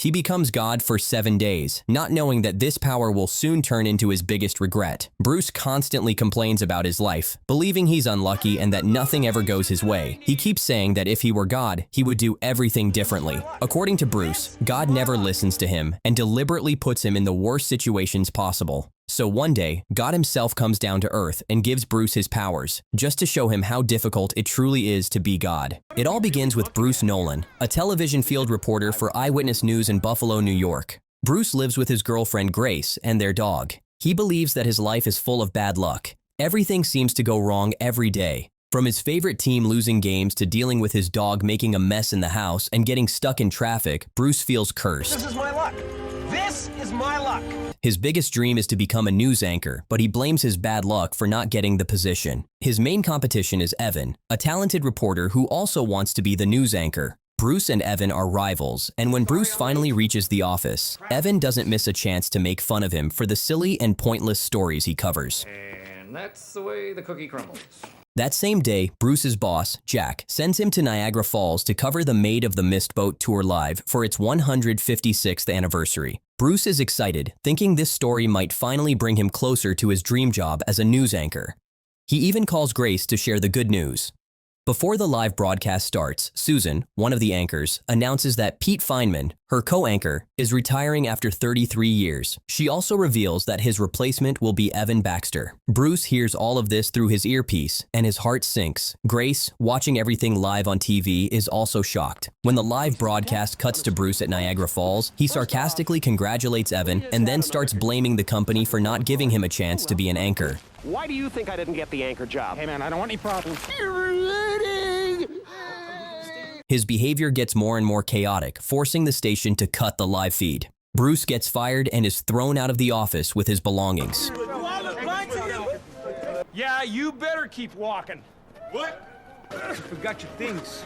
He becomes God for 7 days, not knowing that this power will soon turn into his biggest regret. Bruce constantly complains about his life, believing he's unlucky and that nothing ever goes his way. He keeps saying that if he were God, he would do everything differently. According to Bruce, God never listens to him and deliberately puts him in the worst situations possible. So one day, God himself comes down to Earth and gives Bruce his powers, just to show him how difficult it truly is to be God. It all begins with Bruce Nolan, a television field reporter for Eyewitness News in Buffalo, New York. Bruce lives with his girlfriend Grace and their dog. He believes that his life is full of bad luck. Everything seems to go wrong every day. From his favorite team losing games to dealing with his dog making a mess in the house and getting stuck in traffic, Bruce feels cursed. This is my luck. This is my luck. His biggest dream is to become a news anchor, but he blames his bad luck for not getting the position. His main competition is Evan, a talented reporter who also wants to be the news anchor. Bruce and Evan are rivals, and when Bruce finally reaches the office, Evan doesn't miss a chance to make fun of him for the silly and pointless stories he covers. And that's the way the cookie crumbles. That same day, Bruce's boss, Jack, sends him to Niagara Falls to cover the Maid of the Mist boat tour live for its 156th anniversary. Bruce is excited, thinking this story might finally bring him closer to his dream job as a news anchor. He even calls Grace to share the good news. Before the live broadcast starts, Susan, one of the anchors, announces that Pete Feynman, her co-anchor, is retiring after 33 years. She also reveals that his replacement will be Evan Baxter. Bruce hears all of this through his earpiece, and his heart sinks. Grace, watching everything live on TV, is also shocked. When the live broadcast cuts to Bruce at Niagara Falls, he sarcastically congratulates Evan and then starts blaming the company for not giving him a chance to be an anchor. Why do you think I didn't get the anchor job? Hey man, I don't want any problems. His behavior gets more and more chaotic, forcing the station to cut the live feed. Bruce gets fired and is thrown out of the office with his belongings. Yeah, you better keep walking. What? You forgot your things.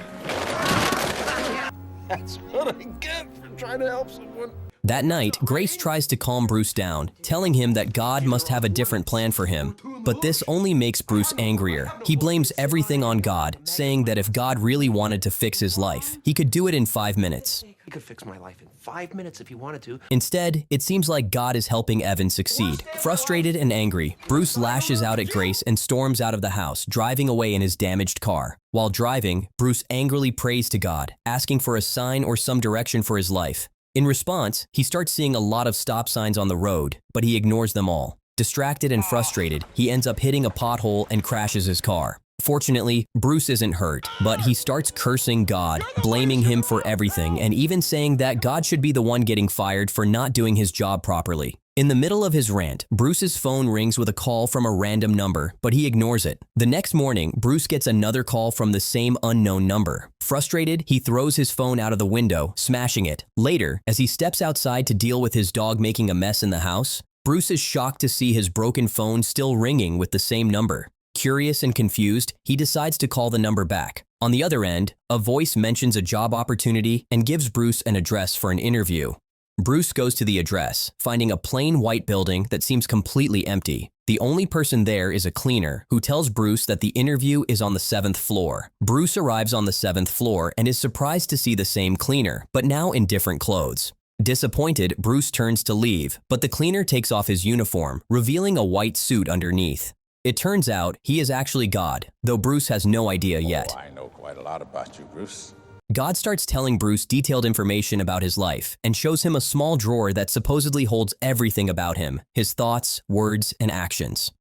That's what I get for trying to help someone. That night, Grace tries to calm Bruce down, telling him that God must have a different plan for him. But this only makes Bruce angrier. He blames everything on God, saying that if God really wanted to fix his life, he could do it in 5 minutes. He could fix my life in 5 minutes if he wanted to. Instead, it seems like God is helping Evan succeed. Frustrated and angry, Bruce lashes out at Grace and storms out of the house, driving away in his damaged car. While driving, Bruce angrily prays to God, asking for a sign or some direction for his life. In response, he starts seeing a lot of stop signs on the road, but he ignores them all. Distracted and frustrated, he ends up hitting a pothole and crashes his car. Fortunately, Bruce isn't hurt, but he starts cursing God, blaming him for everything, and even saying that God should be the one getting fired for not doing his job properly. In the middle of his rant, Bruce's phone rings with a call from a random number, but he ignores it. The next morning, Bruce gets another call from the same unknown number. Frustrated, he throws his phone out of the window, smashing it. Later, as he steps outside to deal with his dog making a mess in the house, Bruce is shocked to see his broken phone still ringing with the same number. Curious and confused, he decides to call the number back. On the other end, a voice mentions a job opportunity and gives Bruce an address for an interview. Bruce goes to the address, finding a plain white building that seems completely empty. The only person there is a cleaner, who tells Bruce that the interview is on the 7th floor. Bruce arrives on the 7th floor and is surprised to see the same cleaner, but now in different clothes. Disappointed, Bruce turns to leave, but the cleaner takes off his uniform, revealing a white suit underneath. It turns out he is actually God, though Bruce has no idea yet. Oh, I know quite a lot about you, Bruce. God starts telling Bruce detailed information about his life and shows him a small drawer that supposedly holds everything about him, his thoughts, words, and actions.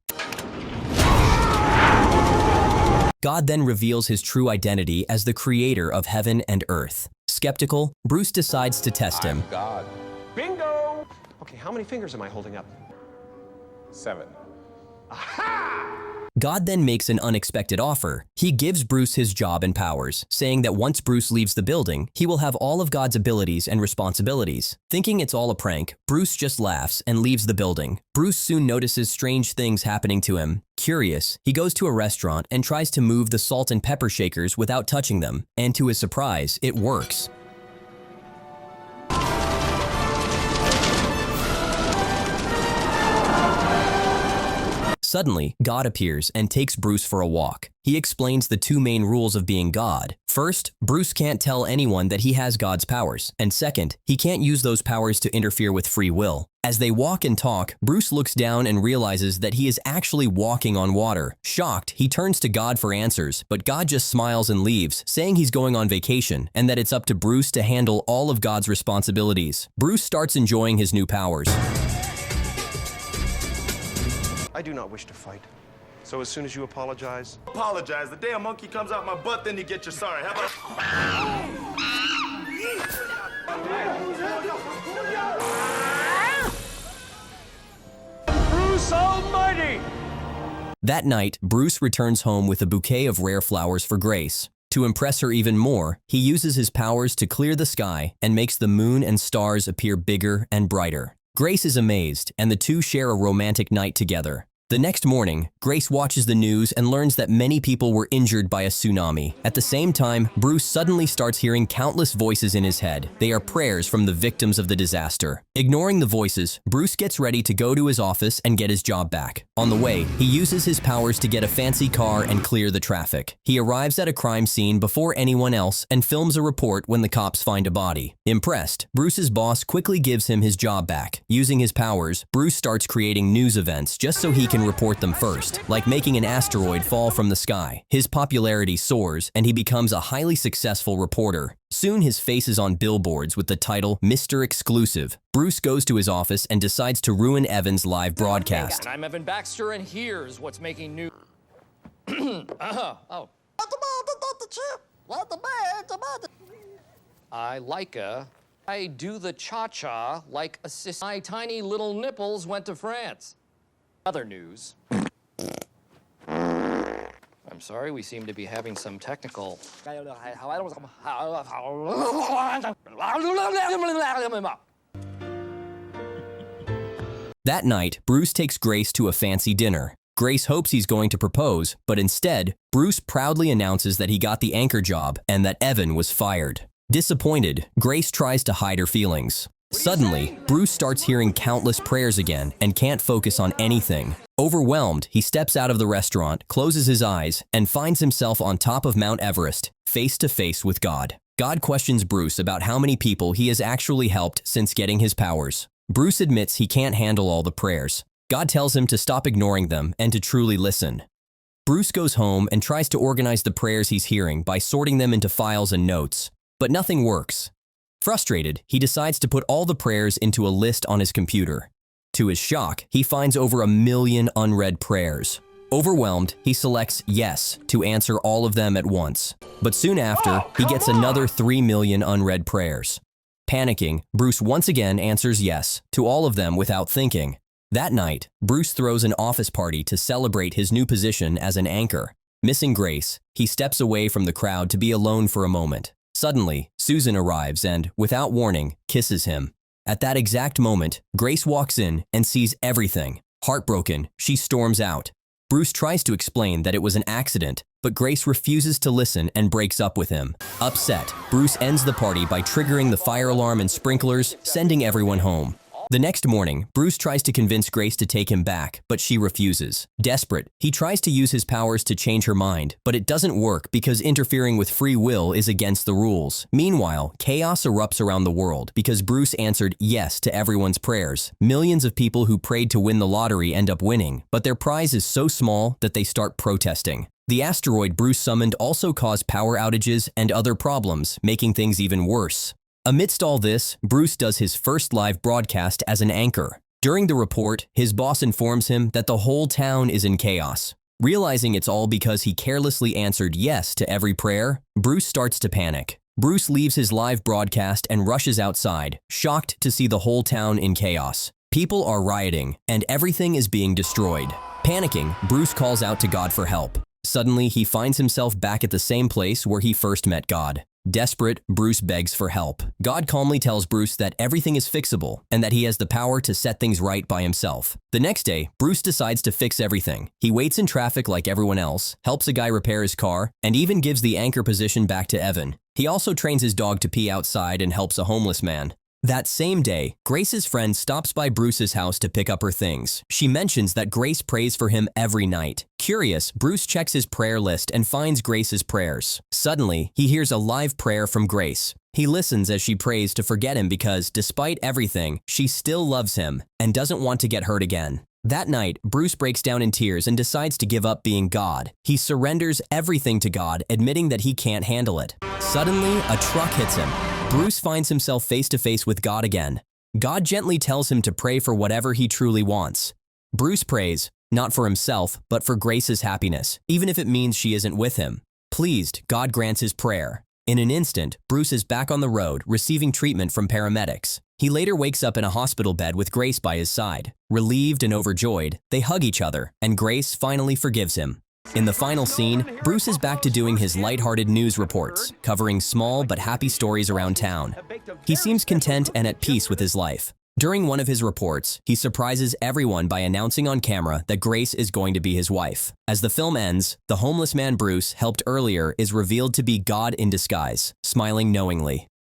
God then reveals his true identity as the creator of heaven and earth. Skeptical, Bruce decides to test him. I'm God. Bingo! Okay, how many fingers am I holding up? 7. God then makes an unexpected offer. He gives Bruce his job and powers, saying that once Bruce leaves the building, he will have all of God's abilities and responsibilities. Thinking it's all a prank, Bruce just laughs and leaves the building. Bruce soon notices strange things happening to him. Curious, he goes to a restaurant and tries to move the salt and pepper shakers without touching them, and to his surprise, it works. Suddenly, God appears and takes Bruce for a walk. He explains the two main rules of being God. First, Bruce can't tell anyone that he has God's powers. And second, he can't use those powers to interfere with free will. As they walk and talk, Bruce looks down and realizes that he is actually walking on water. Shocked, he turns to God for answers, but God just smiles and leaves, saying he's going on vacation and that it's up to Bruce to handle all of God's responsibilities. Bruce starts enjoying his new powers. I do not wish to fight. So as soon as you apologize... Apologize. The damn monkey comes out my butt, then you get your sorry. How about... Bruce Almighty! That night, Bruce returns home with a bouquet of rare flowers for Grace. To impress her even more, he uses his powers to clear the sky and makes the moon and stars appear bigger and brighter. Grace is amazed, and the two share a romantic night together. The next morning, Grace watches the news and learns that many people were injured by a tsunami. At the same time, Bruce suddenly starts hearing countless voices in his head. They are prayers from the victims of the disaster. Ignoring the voices, Bruce gets ready to go to his office and get his job back. On the way, he uses his powers to get a fancy car and clear the traffic. He arrives at a crime scene before anyone else and films a report when the cops find a body. Impressed, Bruce's boss quickly gives him his job back. Using his powers, Bruce starts creating news events just so he can report them first, like making an asteroid fall from the sky. His popularity soars, and he becomes a highly successful reporter. Soon his face is on billboards with the title Mr. Exclusive. Bruce goes to his office and decides to ruin Evan's live broadcast. I'm Evan Baxter, and here's what's making news. I do the cha-cha like a sis. My tiny little nipples went to France. Other news. I'm sorry, we seem to be having some technical... That night, Bruce takes Grace to a fancy dinner. Grace hopes he's going to propose, but instead, Bruce proudly announces that he got the anchor job and that Evan was fired. Disappointed, Grace tries to hide her feelings. Suddenly, Bruce starts hearing countless prayers again and can't focus on anything. Overwhelmed, he steps out of the restaurant, closes his eyes, and finds himself on top of Mount Everest, face to face with God. God questions Bruce about how many people he has actually helped since getting his powers. Bruce admits he can't handle all the prayers. God tells him to stop ignoring them and to truly listen. Bruce goes home and tries to organize the prayers he's hearing by sorting them into files and notes, but nothing works. Frustrated, he decides to put all the prayers into a list on his computer. To his shock, he finds over 1 million unread prayers. Overwhelmed, he selects yes to answer all of them at once. But soon after, he gets another 3 million unread prayers. Panicking, Bruce once again answers yes to all of them without thinking. That night, Bruce throws an office party to celebrate his new position as an anchor. Missing Grace, he steps away from the crowd to be alone for a moment. Suddenly, Susan arrives and, without warning, kisses him. At that exact moment, Grace walks in and sees everything. Heartbroken, she storms out. Bruce tries to explain that it was an accident, but Grace refuses to listen and breaks up with him. Upset, Bruce ends the party by triggering the fire alarm and sprinklers, sending everyone home. The next morning, Bruce tries to convince Grace to take him back, but she refuses. Desperate, he tries to use his powers to change her mind, but it doesn't work because interfering with free will is against the rules. Meanwhile, chaos erupts around the world because Bruce answered yes to everyone's prayers. Millions of people who prayed to win the lottery end up winning, but their prize is so small that they start protesting. The asteroid Bruce summoned also caused power outages and other problems, making things even worse. Amidst all this, Bruce does his first live broadcast as an anchor. During the report, his boss informs him that the whole town is in chaos. Realizing it's all because he carelessly answered yes to every prayer, Bruce starts to panic. Bruce leaves his live broadcast and rushes outside, shocked to see the whole town in chaos. People are rioting, and everything is being destroyed. Panicking, Bruce calls out to God for help. Suddenly, he finds himself back at the same place where he first met God. Desperate, Bruce begs for help. God calmly tells Bruce that everything is fixable and that he has the power to set things right by himself. The next day, Bruce decides to fix everything. He waits in traffic like everyone else, helps a guy repair his car, and even gives the anchor position back to Evan. He also trains his dog to pee outside and helps a homeless man. That same day, Grace's friend stops by Bruce's house to pick up her things. She mentions that Grace prays for him every night. Curious, Bruce checks his prayer list and finds Grace's prayers. Suddenly, he hears a live prayer from Grace. He listens as she prays to forget him because, despite everything, she still loves him and doesn't want to get hurt again. That night, Bruce breaks down in tears and decides to give up being God. He surrenders everything to God, admitting that he can't handle it. Suddenly, a truck hits him. Bruce finds himself face to face with God again. God gently tells him to pray for whatever he truly wants. Bruce prays, not for himself, but for Grace's happiness, even if it means she isn't with him. Pleased, God grants his prayer. In an instant, Bruce is back on the road, receiving treatment from paramedics. He later wakes up in a hospital bed with Grace by his side. Relieved and overjoyed, they hug each other, and Grace finally forgives him. In the final scene, Bruce is back to doing his lighthearted news reports, covering small but happy stories around town. He seems content and at peace with his life. During one of his reports, he surprises everyone by announcing on camera that Grace is going to be his wife. As the film ends, the homeless man Bruce helped earlier is revealed to be God in disguise, smiling knowingly.